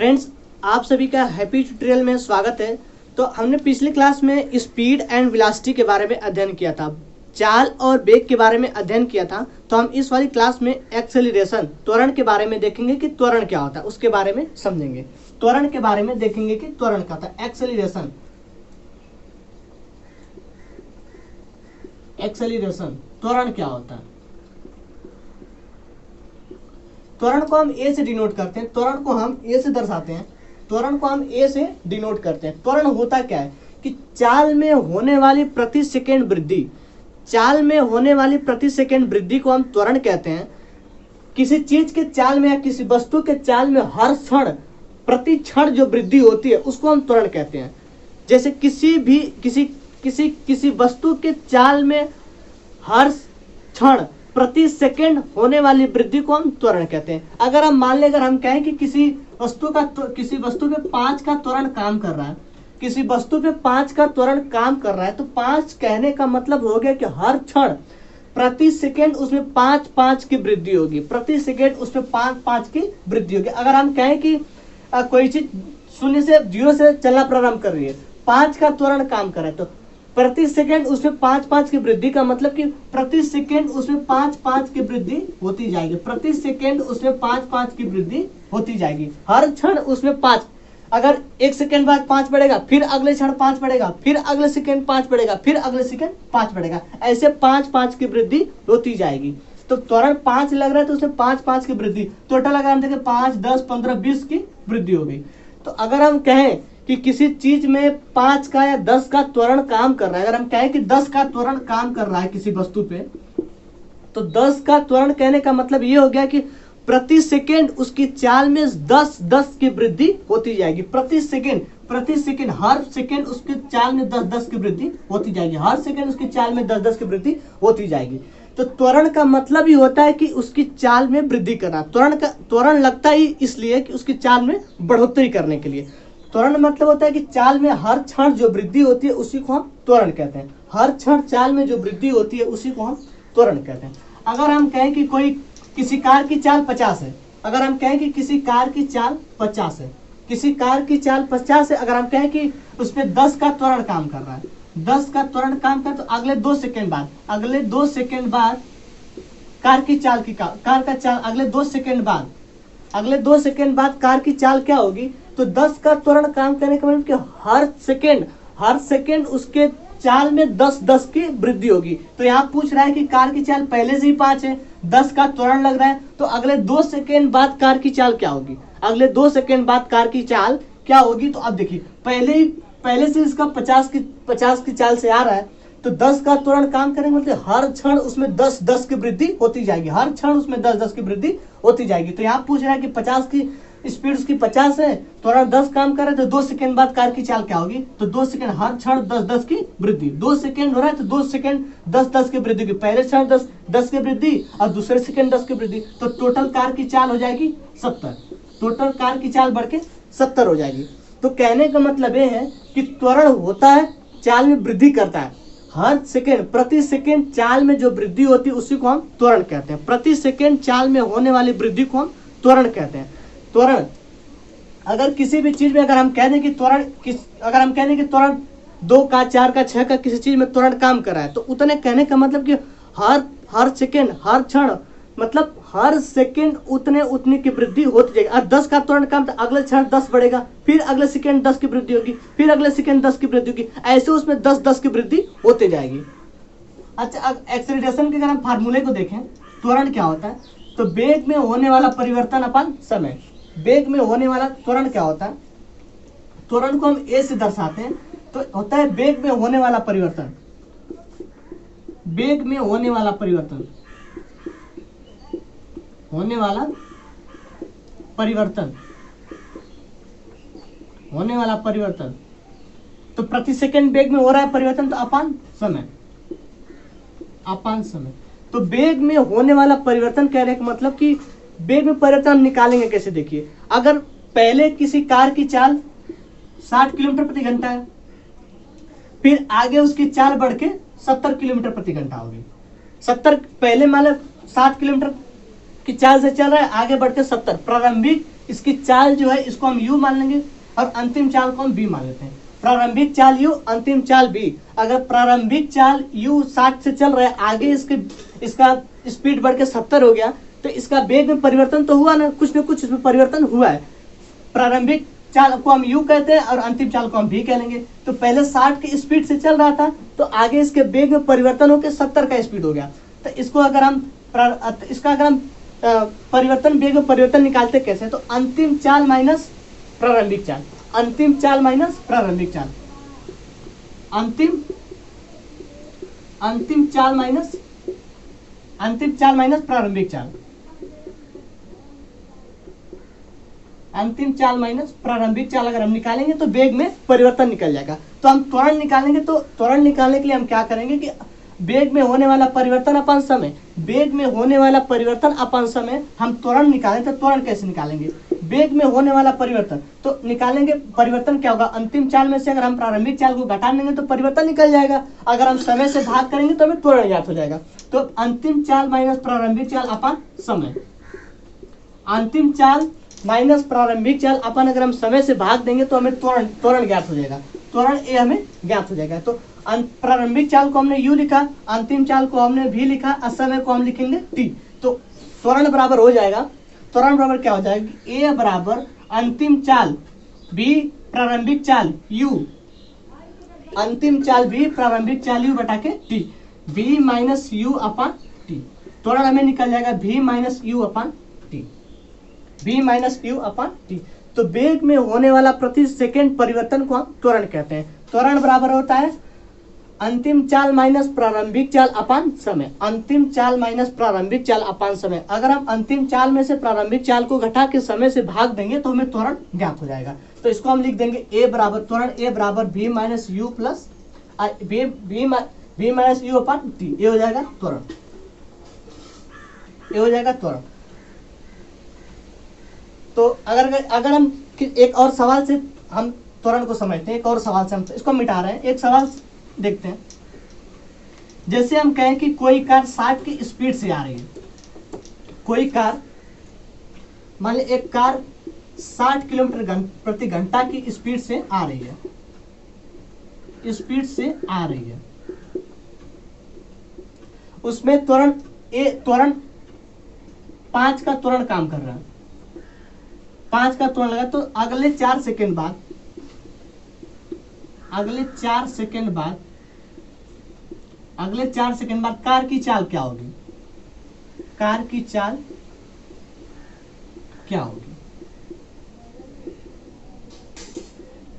Friends, आप सभी का हैप्पी ट्यूटोरियल में स्वागत है। तो हमने पिछले क्लास में स्पीड एंड वेलोसिटी के बारे में अध्ययन किया था, चाल और वेग के बारे में अध्ययन किया था। तो हम इस वाली क्लास में एक्सेलरेशन त्वरण के बारे में देखेंगे कि त्वरण क्या होता है, उसके बारे में समझेंगे। त्वरण के बारे में देखेंगे कि त्वरण क्या होता है। एक्सेलरेशन त्वरण क्या होता है। त्वरण को हम ए से डिनोट करते हैं, त्वरण को हम ए से दर्शाते हैं, त्वरण को हम ए से डिनोट करते हैं। त्वरण होता क्या है कि चाल में होने वाली प्रति सेकंड वृद्धि, चाल में होने वाली प्रति सेकंड वृद्धि को हम त्वरण कहते हैं। किसी चीज के चाल में या किसी वस्तु के चाल में हर क्षण प्रति क्षण जो वृद्धि होती है उसको हम त्वरण कहते हैं। जैसे किसी वस्तु के चाल में हर क्षण प्रति सेकंड होने वाली वृद्धि को हम त्वरण कहते हैं। अगर हम कहें कि किसी वस्तु पे 5 का त्वरण काम कर रहा है, किसी वस्तु पे 5 का त्वरण काम कर रहा है, तो 5 कहने का मतलब हो गया कि हर क्षण प्रति सेकंड उसमें 5-5 की वृद्धि होगी, प्रति सेकंड उसमें 5-5 की वृद्धि होगी। अगर हम कहें कि कोई चीज 0 से चलना प्रारंभ कर रही है, 5 का त्वरण काम कर रहा है, तो प्रति सेकंड उसमें 5-5 की वृद्धि का मतलब कि प्रति सेकंड उसमें 5-5 की वृद्धि होती जाएगी, प्रति सेकंड उसमें 5-5 की वृद्धि होती जाएगी। हर क्षण उसमें 5, अगर 1 सेकंड बाद 5 बढ़ेगा, फिर अगले क्षण 5 बढ़ेगा, फिर अगले सेकंड 5 बढ़ेगा, फिर अगले सेकंड 5 बढ़ेगा, ऐसे 5-5 की वृद्धि होती जाएगी। तो त्वरण 5 लग रहा है तो उसमें 5-5 की वृद्धि, टोटल अगर हम देखें 5, 10, 15, 20 की वृद्धि हो गई। तो अगर हम कहें कि किसी चीज में 5 का या 10 का त्वरण काम कर रहा है, अगर हम कहें कि 10 का त्वरण काम कर रहा है किसी वस्तु पे, तो 10 का त्वरण कहने का मतलब ये हो गया कि प्रति सेकंड उसकी चाल में 10-10 की वृद्धि होती जाएगी। प्रति सेकंड हर सेकंड उसकी चाल में 10-10 की वृद्धि होती जाएगी, हर सेकंड उसकी चाल में 10-10 की वृद्धि होती जाएगी। तो त्वरण का मतलब ही होता है कि उसकी चाल में वृद्धि करना। त्वरण लगता ही इसलिए कि उसकी चाल में बढ़ोतरी करने के लिए। त्वरण मतलब होता है कि चाल में हर क्षण जो वृद्धि होती है उसी को हम त्वरण कहते हैं। हर क्षण चाल में जो वृद्धि होती है उसी को हम त्वरण कहते हैं। अगर हम कहें कि किसी कार की चाल 50 है, अगर हम कहें कि किसी कार की चाल 50 है, किसी कार की चाल 50 है, अगर हम कहें कि उसमें 10 का त्वरण काम कर रहा है, 10 का त्वरण काम कर, तो अगले 2 सेकंड बाद अगले 2 सेकंड बाद कार की चाल क्या होगी, तो 10 का त्वरण काम करने का मतलब कि हर सेकंड उसके चाल में 10-10 की वृद्धि होगी। तो यहाँ पूछ रहा है कि कार की चाल पहले से ही 5 है, 10 का त्वरण लग रहा है, तो अगले 2 सेकंड बाद कार की चाल क्या होगी, अगले 2 सेकंड बाद कार की चाल क्या होगी। तो अब देखिए पहले से इसका 50 की चाल से आ रहा है, तो 10 का त्वरण काम करेंगे मतलब हर क्षण उसमें 10-10 की वृद्धि होती जाएगी, हर क्षण उसमें 10-10 की वृद्धि होती जाएगी। तो यहाँ पूछ रहा है कि 50 की स्पीड उसकी 50 है, त्वरण 10 काम कर रहा है, तो 2 सेकंड बाद कार की चाल क्या होगी, तो 2 सेकंड हर क्षण 10-10 की वृद्धि, 2 सेकंड हो रहा है तो 2 सेकंड 10-10 की वृद्धि की, पहले क्षण 10 की वृद्धि और दूसरे सेकंड 10 की वृद्धि, तो टोटल कार की चाल हो जाएगी 70, टोटल कार की चाल बढ़ के 70 हो जाएगी। तो कहने का मतलब ये है कि त्वरण होता है चाल में वृद्धि करता है, हर सेकंड प्रति सेकंड चाल में जो वृद्धि होती है उसी को हम त्वरण कहते हैं। प्रति सेकंड चाल में होने वाली वृद्धि को हम त्वरण कहते हैं। त्वरण अगर किसी भी चीज में अगर हम कह दें कि त्वरण 2 का 4 का 6 का किसी चीज में त्वरण काम कर रहा है, तो उतने कहने का मतलब कि हर सेकंड हर क्षण मतलब हर सेकंड उतनी की वृद्धि होती जाएगी। और 10 का त्वरण काम तो अगले क्षण 10 बढ़ेगा, फिर अगले सेकंड 10 की वृद्धि होगी, फिर अगले सेकंड 10 की वृद्धि होगी, ऐसे उसमें 10-10 की वृद्धि होती जाएगी। अच्छा, एक्सेलरेशन के अगर हम फार्मूले को देखें, त्वरण क्या होता है, तो वेग में होने वाला परिवर्तन अपन समय, वेग में होने वाला त्वरण क्या होता है, त्वरण को हम ए से दर्शाते हैं, तो होता है वेग में होने वाला परिवर्तन, वेग में होने वाला परिवर्तन, होने वाला परिवर्तन, तो प्रति सेकंड वेग में हो रहा है परिवर्तन, तो अपान समय, तो वेग में होने वाला परिवर्तन कह रहे हैं मतलब कि वेग में परिवर्तन निकालेंगे कैसे। देखिए, अगर पहले किसी कार की चाल 60 किलोमीटर प्रति घंटा है, फिर आगे उसकी चाल बढ़ के 70 किलोमीटर प्रति घंटा होगी। 70 पहले मतलब 60 किलोमीटर की चाल से चल रहा है, आगे बढ़ के 70, प्रारंभिक इसकी चाल जो है इसको हम u मान लेंगे और अंतिम चाल को हम b मान लेते हैं। प्रारंभिक चाल u, अंतिम चाल b। अगर प्रारंभिक चाल u 60 से चल रहा है, आगे इसका स्पीड बढ़ के 70 हो गया, तो इसका वेग में परिवर्तन तो हुआ ना कुछ इसमें परिवर्तन हुआ है। प्रारंभिक चाल को हम u कहते हैं और अंतिम चाल को हम v कह लेंगे। तो पहले 60 की स्पीड से चल रहा था, तो आगे इसके वेग में परिवर्तन होकर 70 का स्पीड हो गया। तो इसको अगर हम परिवर्तन, वेग में परिवर्तन निकालते कैसे, तो अंतिम चाल माइनस प्रारंभिक चाल, अंतिम चाल माइनस प्रारंभिक चाल, अंतिम चाल माइनस प्रारंभिक चाल, अंतिम चाल माइनस प्रारंभिक चाल अगर हम निकालेंगे तो वेग में परिवर्तन निकल जाएगा। तो हम त्वरण निकालेंगे, तो त्वरण निकालने के लिए हम क्या करेंगे कि वेग में होने वाला परिवर्तन अपन समय, वेग में होने वाला परिवर्तन अपन समय हम त्वरण निकालें। तो त्वरण कैसे निकालेंगे, वेग में होने वाला परिवर्तन तो निकालेंगे, परिवर्तन क्या होगा, अंतिम चाल में से अगर हम प्रारंभिक चाल को घटा देंगे तो परिवर्तन निकल जाएगा। अगर हम समय से भाग करेंगे तो हमें त्वरण ज्ञात हो जाएगा। तो अंतिम चाल माइनस प्रारंभिक चाल अपन समय, अंतिम चाल माइनस प्रारंभिक चाल अपन अगर हम समय से भाग देंगे तो हमें त्वरण ज्ञात हो जाएगा, त्वरण ए हमें ज्ञात हो जाएगा। तो प्रारंभिक चाल को हमने u लिखा, अंतिम चाल को हमने v लिखा, समय को हम लिखेंगे t। तो त्वरण बराबर हो जाएगा, त्वरण बराबर क्या हो जाएगा, a बराबर अंतिम चाल b प्रारंभिक चाल u, अंतिम चाल b प्रारंभिक चाल u बटा के t, v माइनस u अपन t। त्वरण हमें निकल जाएगा v माइनस u अपन t, v माइनस u अपन t। तो वेग में होने वाला प्रति सेकंड परिवर्तन को हम त्वरण कहते हैं। त्वरण बराबर होता है अंतिम चाल माइनस प्रारंभिक चाल अपान समय, अंतिम चाल माइनस प्रारंभिक चाल अपान समय। अगर हम अंतिम चाल में से प्रारंभिक चाल को घटा के समय से भाग देंगे तो हमें त्वरण ज्ञात हो जाएगा। तो इसको हम लिख देंगे ए बराबर त्वरण ए बराबर v minus you plus v minus you upon T. ये हो जाएगा त्वरण, ये हो जाएगा त्वरण। तो अगर हम एक और सवाल से हम त्वरण को समझते हैं, एक और सवाल से हम इसको मिटा रहे हैं। एक सवाल देखते हैं, जैसे हम कहें कि कोई कार 60 की स्पीड से आ रही है, कोई कार, मान ली एक कार 60 किलोमीटर प्रति घंटा की स्पीड से आ रही है, स्पीड से आ रही है, उसमें त्वरण 5 का त्वरण काम कर रहा है, 5 का त्वरण लगा। तो अगले 4 सेकेंड बाद, अगले 4 सेकेंड बाद कार की चाल क्या होगी, कार की चाल क्या होगी।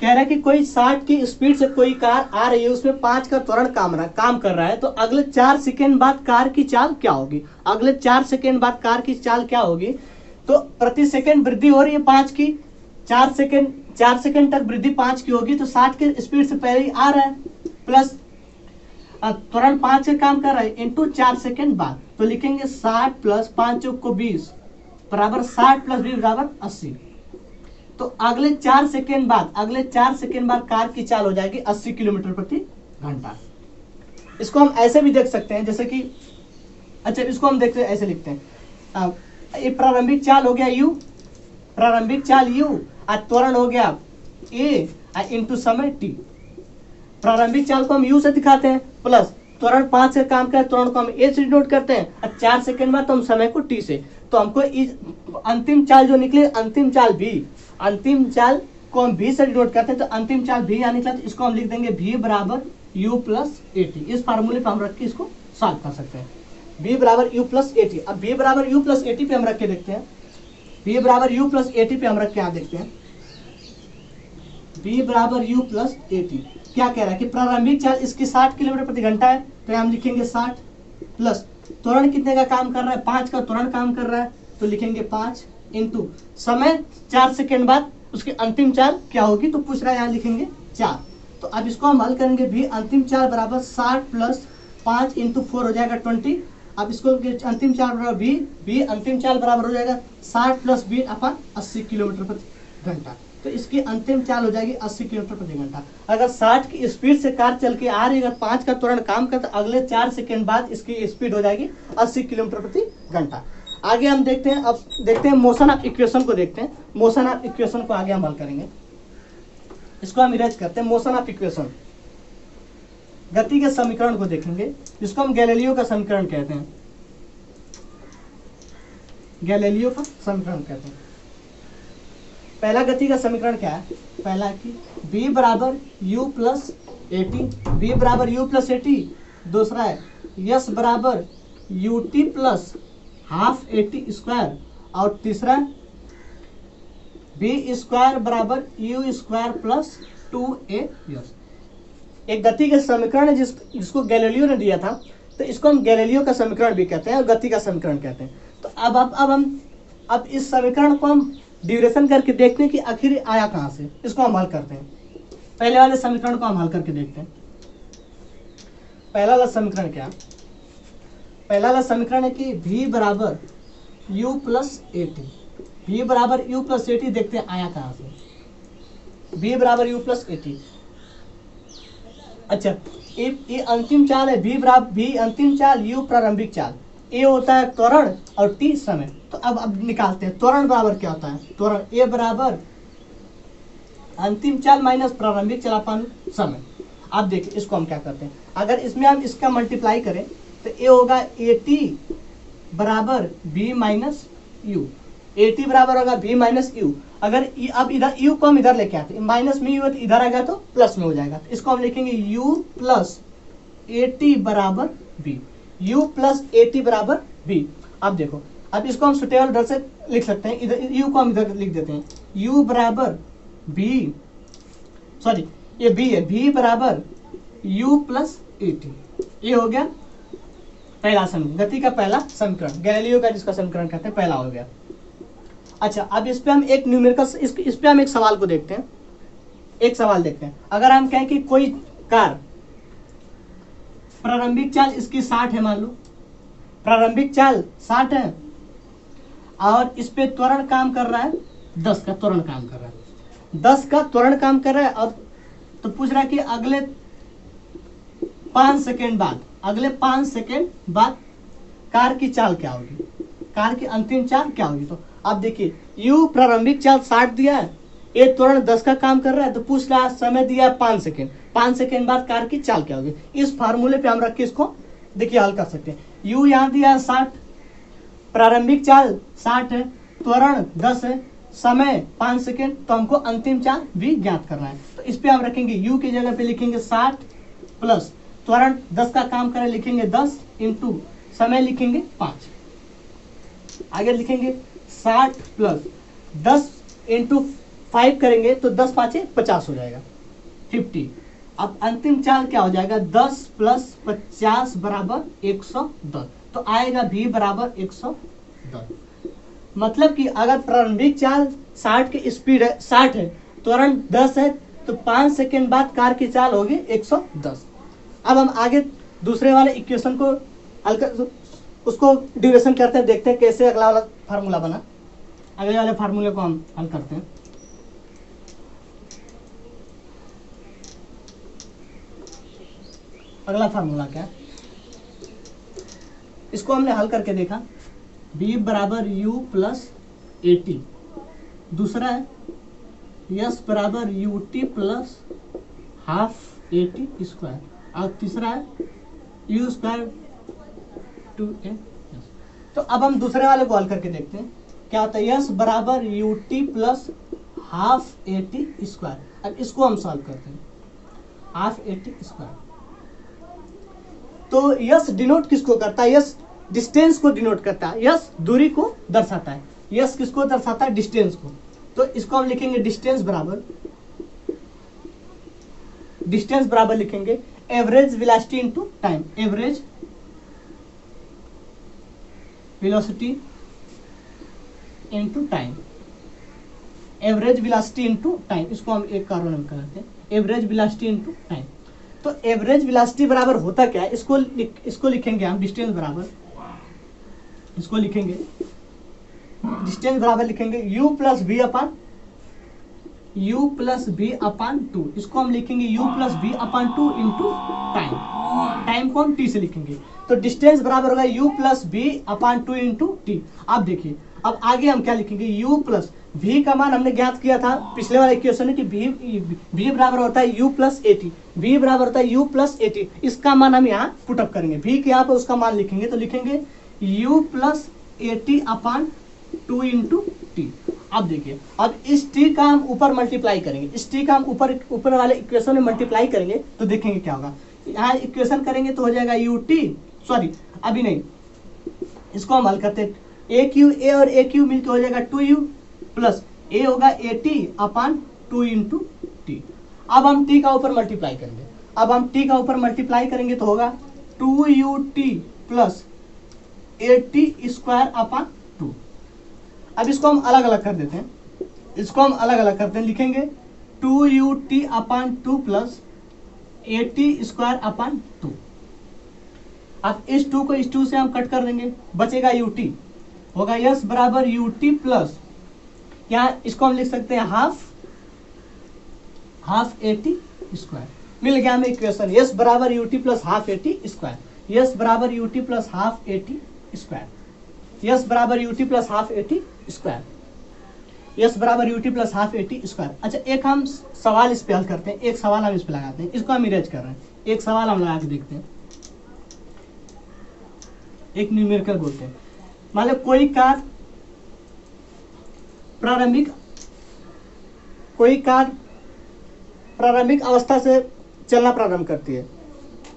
कह रहा है कि कोई 60 की स्पीड से कोई कार आ रही है, उसमें 5 का त्वरण काम कर रहा है। तो अगले 4 सेकेंड बाद कार की चाल क्या होगी, अगले 4 सेकेंड बाद कार की चाल क्या होगी। तो प्रति सेकंड वृद्धि हो रही है 5 की, 4 सेकंड तक वृद्धि 5 की होगी। तो 60 के स्पीड से पहले ही आ रहा है, प्लस त्वरण 5 का काम कर रहा है इंटू 4 सेकंड बाद। तो लिखेंगे 60 प्लस 5 चौक को 20 बराबर 60 प्लस 20 बराबर 80। तो अगले 4 सेकंड बाद कार की चाल हो जाएगी 80 किलोमीटर प्रति घंटा। इसको हम ऐसे भी देख सकते हैं, जैसे कि अच्छा इसको हम देखते हैं, ऐसे लिखते हैं, ये प्रारंभिक चाल हो गया u, प्रारंभिक चाल u और त्वरण हो गया a इंटू समय t। प्रारंभिक चाल को हम u से दिखाते हैं, प्लस त्वरण 5 से काम करे, त्वरण को हम a से डिनोट करते हैं, और 4 सेकंड बाद तो हम समय को t से। तो हमको अंतिम चाल जो निकले, अंतिम चाल v, अंतिम चाल को हम v से डिनोट करते हैं। तो अंतिम चाल v यहाँ निकला, तो इसको हम लिख देंगे v बराबर u प्लस at। इस फार्मूले पर हम रख के इसको सॉल्व कर सकते हैं, v बराबर u प्लस at। अब v बराबर u प्लस at पे हम रख के देखते हैं, v बराबर u प्लस at पे हम रख के यहाँ देखते हैं, v बराबर u प्लस at। क्या कह रहा है कि प्रारंभिक चाल इसकी 60 किलोमीटर प्रति घंटा है, तो हम लिखेंगे 60 प्लस त्वरण कितने का काम कर रहा है, 5 का त्वरण काम कर रहा है, तो लिखेंगे 5 इंटू समय 4 सेकेंड बाद उसकी अंतिम चाल क्या होगी। तो पूछ रहा है, यहाँ लिखेंगे 4। तो अब इसको हम हल करेंगे, v अंतिम चाल बराबर 60 प्लस 5 इंटू 4 हो जाएगा 20। अब इसको अंतिम चाल बराबर v अंतिम चाल बराबर हो जाएगा 60 प्लस 20 अपन 80 किलोमीटर प्रति घंटा। तो इसकी अंतिम चाल हो जाएगी 80 किलोमीटर प्रति घंटा। अगर 60 की स्पीड से कार चल के आ रही है, अगर 5 का त्वरण काम करता, अगले 4 सेकेंड बाद इसकी स्पीड हो जाएगी 80 किलोमीटर प्रति घंटा। आगे हम देखते हैं, अब देखते हैं मोशन ऑफ इक्वेशन को देखते हैं। मोशन ऑफ इक्वेशन को आगे हम हल करेंगे, इसको हम इरेज करते हैं। मोशन ऑफ इक्वेशन, गति के समीकरण को देखेंगे, जिसको हम गैलीलियो का समीकरण कहते हैं। गैलीलियो का समीकरण कहते हैं। पहला गति का समीकरण क्या है? पहला कि b बराबर u plus A T, B बराबर u प्लस ए टी। दूसरा है s बराबर U T plus half A T square. और तीसरा बी स्क्वायर बराबर यू स्क्वायर प्लस 2a। एक गति का समीकरण है जिसको गैलीलियो ने दिया था, तो इसको हम गैलीलियो का समीकरण भी कहते हैं और गति का समीकरण कहते हैं। तो अब इस समीकरण को हम ड्यूरेशन करके देखते हैं कि आखिर आया कहाँ से। इसको हम हल करते हैं। पहले वाले समीकरण को हम हल करके देखते हैं। पहला वाला समीकरण क्या? पहला वाला समीकरण है कि v बराबर u plus A T. v बराबर u प्लस ए टी, देखते हैं आया कहाँ से। v बराबर u प्लस ए टी। अच्छा, ये अंतिम चाल है, v अंतिम चाल, u प्रारंभिक चाल। a होता है त्वरण और t समय। तो अब निकालते हैं त्वरण बराबर क्या होता है। त्वरण a बराबर अंतिम चाल माइनस प्रारंभिक चाल अपन समय। अब देखिए इसको हम क्या करते हैं, अगर इसमें हम इसका मल्टीप्लाई करें तो a होगा ए टी बराबर b minus you. A T बराबर होगा b माइनस यू। अगर अब इधर u को हम इधर लेके आते हैं, माइनस में u इधर आ गया तो प्लस में हो जाएगा। तो इसको हम लिखेंगे u प्लस ए टी बराबर b, u plus A T बराबर b। अब देखो, अब इसको हम सुटेबल ढंग से लिख सकते हैं। इधर u को हम इधर लिख देते हैं, u बराबर b, सॉरी ये b है, b बराबर u प्लस ए टी। ये हो गया पहला समीकरण, गति का पहला समीकरण, गैलीलियो का जिसका समीकरण कहते हैं, पहला हो गया। अच्छा, अब इस पे हम एक न्यूमेरिकल, इस पे हम एक सवाल को देखते हैं। एक सवाल देखते हैं, अगर हम कहें कि कोई कार प्रारंभिक चाल इसकी 60 है, मान लो प्रारंभिक चाल 60 है और इस पे त्वरण काम कर रहा है 10 का त्वरण काम कर रहा है, 10 का त्वरण काम कर रहा है। और तो पूछ रहा है कि अगले 5 सेकेंड बाद कार की चाल क्या होगी, कार की अंतिम चाल क्या होगी। तो अब देखिए, u प्रारंभिक चाल 60 दिया है, ये त्वरण 10 का काम कर रहा है, तो पूछ रहा है समय दिया है 5 सेकेंड, 5 सेकेंड बाद कार की चाल क्या होगी। इस फार्मूले पे हम रख के इसको देखिए हल कर सकते हैं। u यहाँ दिया है 60, प्रारंभिक चाल 60 है, त्वरण 10 है, समय 5 सेकेंड, तो हमको अंतिम चाल भी ज्ञात करना है। तो इस पे हम रखेंगे u की जगह पे लिखेंगे 60 प्लस त्वरण 10 का काम करे लिखेंगे 10 इंटू समय लिखेंगे 5। आगे लिखेंगे 60 प्लस 10 इंटू 5 करेंगे तो 10 5 50 हो जाएगा, 50। अब अंतिम चाल क्या हो जाएगा, 10 प्लस 50 बराबर 110। तो आएगा v बराबर 110। मतलब कि अगर प्रारंभिक चाल 60 की स्पीड है, 60 है, त्वरण 10 है, तो 5 सेकेंड बाद कार की चाल होगी 110। अब हम आगे दूसरे वाले इक्वेशन को हल कर, उसको ड्यूरेशन करते हैं, देखते हैं कैसे अगला वाला फार्मूला बना। अगले वाले फार्मूले को हम हल करते हैं। अगला फार्मूला क्या है, इसको हमने हल करके देखा, b बराबर u प्लस ए टी। दूसरा है s बराबर U T plus half A T square. और तीसरा है u स्क्वायर 2a। तो अब हम दूसरे वाले को हल करके देखते हैं क्या होता है, s बराबर U T plus half A T square. अब इसको हम सॉल्व करते हैं, हाफ ए टी स्क्वायर। तो यस डिनोट किसको करता है, यस डिस्टेंस को डिनोट करता है, यस दूरी को दर्शाता है, यस किसको दर्शाता है, डिस्टेंस को। तो इसको हम लिखेंगे डिस्टेंस बराबर लिखेंगे average velocity into time, average velocity into time, average velocity into time. इसको हम एक कारण हम करते हैं, एवरेज वेलोसिटी इनटू टाइम। तो एवरेज वेलोसिटी बराबर होता क्या है, इसको लिखेंगे हम डिस्टेंस बराबर, इसको लिखेंगे डिस्टेंस बराबर लिखेंगे u प्लस v अपान 2। इसको हम लिखेंगे u प्लस v अपान 2 इंटू टाइम। टाइम को हम टी से लिखेंगे, तो डिस्टेंस बराबर होगा u plus V upon 2 into T. अब देखिए अब आगे हम क्या लिखेंगे, u प्लस v का मान हमने ज्ञात किया था पिछले वाले इक्वेशन में कि v बराबर होता है u plus A T, v बराबर होता है u प्लस ए टी। इसका मान हम यहाँ पुटअप करेंगे, v के यहाँ पर उसका मान लिखेंगे तो लिखेंगे u plus A T upon 2 into T. अब देखिए अब इस t का हम ऊपर मल्टीप्लाई करेंगे, इस t का हम ऊपर वाले इक्वेशन में मल्टीप्लाई करेंगे तो देखेंगे क्या होगा। यहाँ इक्वेशन करेंगे तो हो जाएगा ut, सॉरी अभी नहीं, इसको हम हल करते हैं, ए क्यू ए और ए क्यू मिलकर हो जाएगा 2u प्लस ए होगा A T upon 2 into T. अब हम t का ऊपर मल्टीप्लाई करेंगे, अब हम t का ऊपर मल्टीप्लाई करेंगे तो होगा 2ut plus A T square upon 2। अब इसको हम अलग अलग कर देते हैं, इसको हम अलग अलग करते हैं, लिखेंगे 2ut upon 2 plus A T square upon 2। अब इस 2 को इस 2 से हम कट कर देंगे, बचेगा ut, होगा यस बराबर ut प्लस, यहाँ इसको हम लिख सकते हैं हाफ ए टी स्क्वायर। मिल गया हमें इक्वेशन, यस बराबर ut plus half A T square, yes बराबर ut plus half A T square, yes बराबर ut plus half A T square, yes बराबर ut plus half A T square. अच्छा एक हम सवाल इस पे हल करते हैं, एक सवाल हम इस पे लगाते हैं, इसको हम इरेज कर रहे हैं, एक सवाल हम लगा के देखते हैं, एक न्यूमेरिकल बोलते हैं। मान लो कोई कार प्रारंभिक अवस्था से चलना प्रारंभ करती है।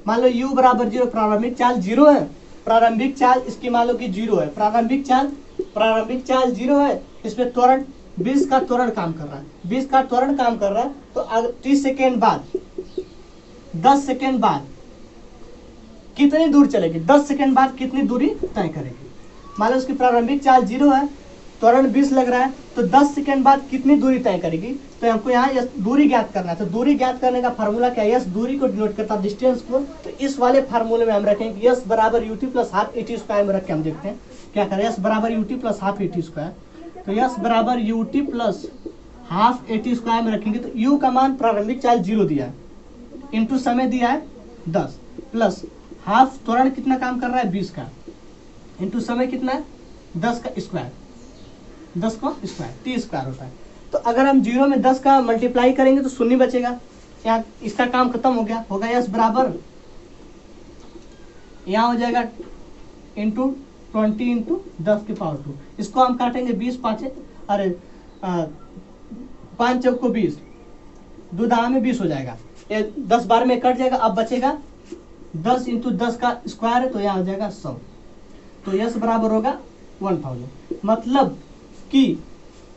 मान लो u बराबर 0, प्रारंभिक चाल 0 है, प्रारंभिक चाल इसकी मान लो कि 0 है, प्रारंभिक चाल 0 है, इसमें त्वरण 20 का त्वरण काम कर रहा है, 20 का त्वरण काम कर रहा है, तो 30 सेकेंड बाद 10 सेकेंड बाद कितनी दूर चलेगी, 10 सेकेंड बाद कितनी दूरी तय करेगी। मान लो उसकी प्रारंभिक चाल 0 है, त्वरण 20 लग रहा है, तो 10 सेकेंड बाद कितनी दूरी तय करेगी, तो हमको यहाँ दूरी ज्ञात करना है। तो दूरी ज्ञात करने का फार्मूला क्या है, यस दूरी को डिनोट करता है डिस्टेंस को, तो इस वाले फार्मूले में हम रखेंगे यस बराबर ut plus half A T square में रख के हम देखते हैं क्या करें, यस बराबर ut plus half A T square, तो यस बराबर ut plus half A T square में रखेंगे तो u का मान प्रारंभिक चाल 0 दिया है, इंटू समय दिया है 10, प्लस हाफ त्वरण कितना काम कर रहा है 20 का, इंटू समय कितना है 10 का स्क्वायर, 10 का स्क्वायर टी स्क्वायर होता है। तो अगर हम 0 में 10 का मल्टीप्लाई करेंगे तो शून्य बचेगा, यहाँ इसका काम खत्म हो गया, होगा यस बराबर यहाँ हो जाएगा इंटू 20 इंटू 10 की पावर 2, इसको हम काटेंगे 20 पाँचे, अरे 5 चौक को 20, दो दाम में 20 हो जाएगा, ये 10 बार में कट जाएगा, अब बचेगा 10 इंटू 10 का स्क्वायर है तो यहाँ हो जाएगा 100, तो यस बराबर होगा 1000। मतलब कि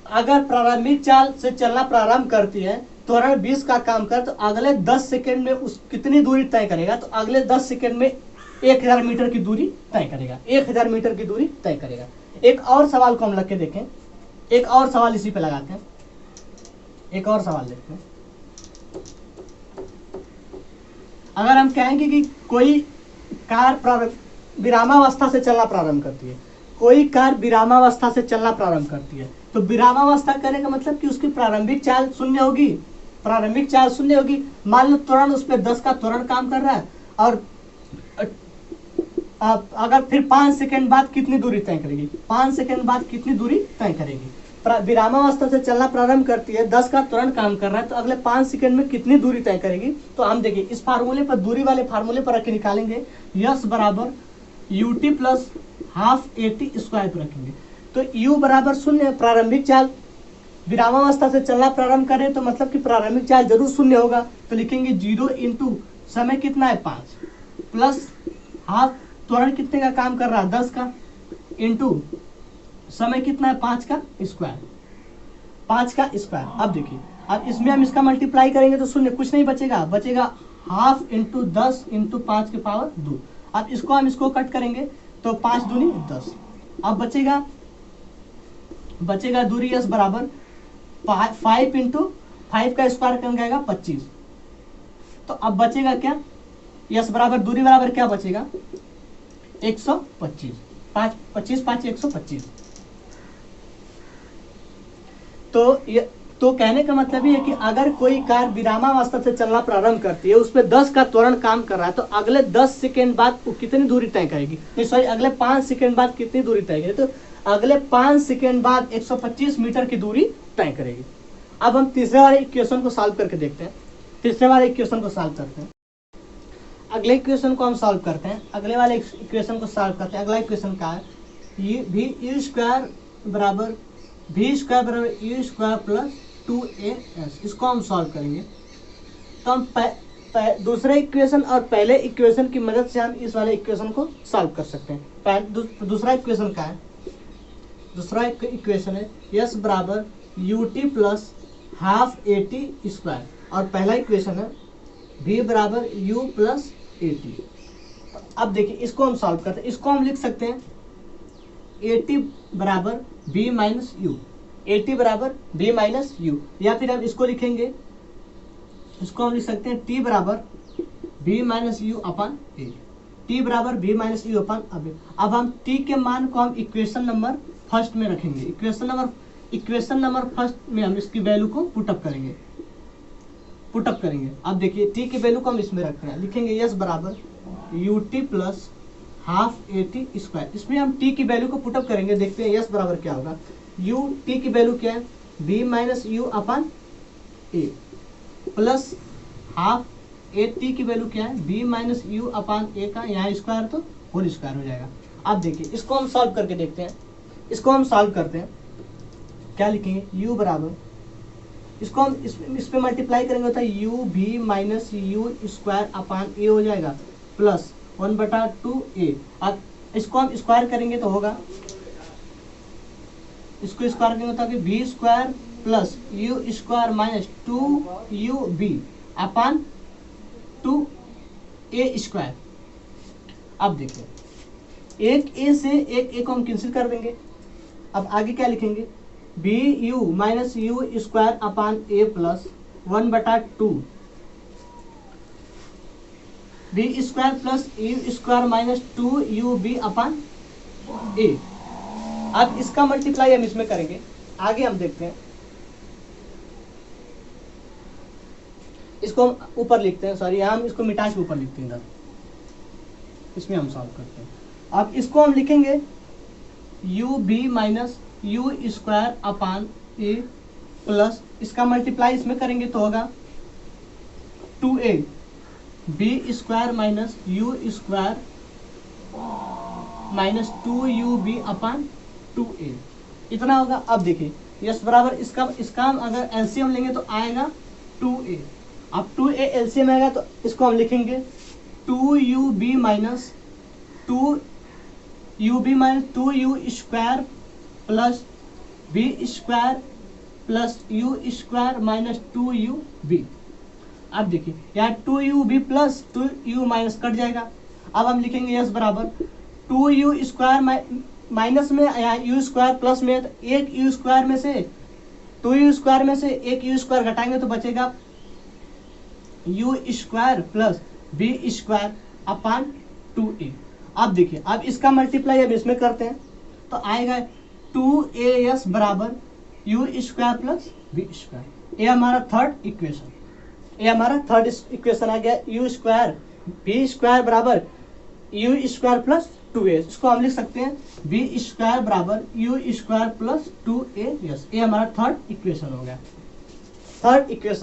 अगर प्रारंभिक चाल से चलना प्रारंभ करती है, त्वरण 20 का काम कर, तो अगले 10 सेकेंड में उस कितनी दूरी तय करेगा, तो अगले 10 सेकेंड में 1000 मीटर की दूरी तय करेगा, 1000 मीटर की दूरी तय करेगा। एक और सवाल को हम लग के देखें, एक और सवाल इसी पे लगाते हैं, एक और सवाल देखते हैं। अगर हम कहेंगे कि कोई कार विरामावस्था से चलना प्रारंभ करती है, कोई कार विरामावस्था से चलना प्रारंभ करती है, तो विरामावस्था करने का मतलब कि उसकी प्रारंभिक चाल शून्य होगी, प्रारंभिक चाल शून्य होगी। मान लो त्वरण उस पर 10 का त्वरण काम कर रहा है, और अगर फिर 5 सेकेंड बाद कितनी दूरी तय करेगी, 5 सेकेंड बाद कितनी दूरी तय करेगी। विरामावस्था से चलना प्रारंभ करती है, 10 का त्वरण काम कर रहा है, तो अगले 5 सेकेंड में कितनी दूरी तय करेगी। तो हम देखिए इस फार्मूले पर, दूरी वाले फार्मूले पर रख के निकालेंगे, यस बराबर ut plus half A T square पर रखेंगे, तो u बराबर 0, प्रारंभिक चाल विरामावस्था से चलना प्रारंभ करें तो मतलब कि प्रारंभिक चाल जरूर 0 होगा, तो लिखेंगे 0 इंटू समय कितना है 5, प्लस हाफ त्वरण कितने का काम कर रहा है 10 का, इंटू समय कितना है 5 का स्क्वायर, 5 का स्क्वायर। अब देखिए अब इसमें हम इसका मल्टीप्लाई करेंगे तो शून्य कुछ नहीं बचेगा, बचेगा हाफ इंटू 10 इंटू 5 की पावर 2। अब इसको हम इसको कट करेंगे तो 5 दूनी 10, अब बचेगा दूरी यस बराबर 5 इंटू 5 का स्क्वायर कर जाएगा 25। तो अब बचेगा क्या, यस बराबर दूरी बराबर क्या बचेगा 125, 25 5 125। तो ये तो कहने का मतलब ये है कि अगर कोई कार विरामावस्था से चलना प्रारंभ करती है, उस पर 10 का त्वरण काम कर रहा है, तो अगले 10 सेकेंड बाद वो कितनी दूरी तय करेगी, नहीं सॉरी, अगले 5 सेकेंड बाद कितनी दूरी तय करेगी, तो अगले 5 सेकेंड बाद 125 मीटर की दूरी तय करेगी। अब हम तीसरे वाले इक्वेशन को सॉल्व करके देखते हैं। तीसरे वाले इक्वेशन को सॉल्व करते हैं। अगले इक्वेशन को हम सॉल्व करते हैं। अगले वाले इक्वेशन को सॉल्व करते हैं। अगला इक्वेशन क्या है, यू स्क्वायर बराबर यू स्क्वायर प्लस 2as, इसको हम सॉल्व करेंगे। तो हम दूसरे इक्वेशन और पहले इक्वेशन की मदद से हम इस वाले इक्वेशन को सॉल्व कर सकते हैं। दूसरा इक्वेशन क्या है, दूसरा इक्वेशन है यस बराबर U T plus half A T square, और पहला इक्वेशन है v बराबर u प्लस ए टी। अब देखिए इसको हम सॉल्व करते हैं। इसको हम लिख सकते हैं ए टी बराबर b minus you, A T बराबर b माइनस यू, या फिर हम इसको लिखेंगे, इसको हम लिख सकते हैं t बराबर b minus you upon A, t बराबर b माइनस यू अपन अब। अब हम t के मान को हम इक्वेशन नंबर फर्स्ट में रखेंगे। इक्वेशन नंबर फर्स्ट में हम इसकी वैल्यू को पुटअप करेंगे। अब देखिए t की वैल्यू को हम इसमें रखते हैं, लिखेंगे यस बराबर U T plus half A T square. इसमें हम t की वैल्यू को पुटअप करेंगे, देखते हैं यस बराबर क्या होगा। u t की वैल्यू क्या है, b minus you upon A plus half A T की वैल्यू क्या है, b माइनस यू अपन ए का यहाँ स्क्वायर तो होल स्क्वायर हो जाएगा। अब देखिए इसको हम सॉल्व करके देखते हैं। इसको हम सॉल्व करते हैं, क्या लिखेंगे, u बराबर, इसको हम इस पे मल्टीप्लाई करेंगे, होता है यू भी माइनस यू स्क्वायर अपान ए हो जाएगा प्लस 1/2a। अब इसको हम स्क्वायर करेंगे तो होगा, इसको स्क्वायर करेंगे होता है v square plus U square minus 2u upon 2a square. अब देखिए एक a से एक a को हम कैंसिल कर देंगे। अब आगे क्या लिखेंगे, B U minus U square upon A plus 1/2 B square plus U square minus 2u upon A. अब इसका मल्टीप्लाई हम इसमें करेंगे, आगे हम देखते हैं। इसको हम ऊपर लिखते हैं, सॉरी यहाँ हम इसको मिटा के ऊपर लिखते हैं, इधर इसमें हम सॉल्व करते हैं। अब इसको हम लिखेंगे U B minus U square upon A plus, इसका मल्टीप्लाई इसमें करेंगे तो होगा 2a B square minus U square minus 2u upon 2a, इतना होगा। अब देखिए यस बराबर इसका हम अगर एलसीएम लेंगे तो आएगा 2a। अब 2a एलसीएम आएगा तो इसको हम लिखेंगे 2u minus 2u square plus B square plus U square minus 2u। अब देखिए यहाँ 2u plus 2u minus cut जाएगा। अब हम लिखेंगे यस बराबर 2u स्क्वायर माइनस में यहाँ यू स्क्वायर प्लस में, तो एक यू स्क्वायर में से 2u स्क्वायर में से एक यू स्क्वायर घटाएंगे तो बचेगा U square plus B square upon 2a। अब देखिए अब इसका मल्टीप्लाई अब इसमें करते हैं तो आएगा 2as बराबर U square plus B square. ये हमारा थर्ड इक्वेशन आ गया। यू स्क्वायर बी स्क्वायर बराबर यू स्क्वायर प्लस 2a। इसको हम लिख सकते हैं बी स्क्वायर बराबर यू स्क्वायर प्लस 2as। ये हमारा थर्ड इक्वेशन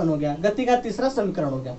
हो गया। गति का तीसरा समीकरण हो गया।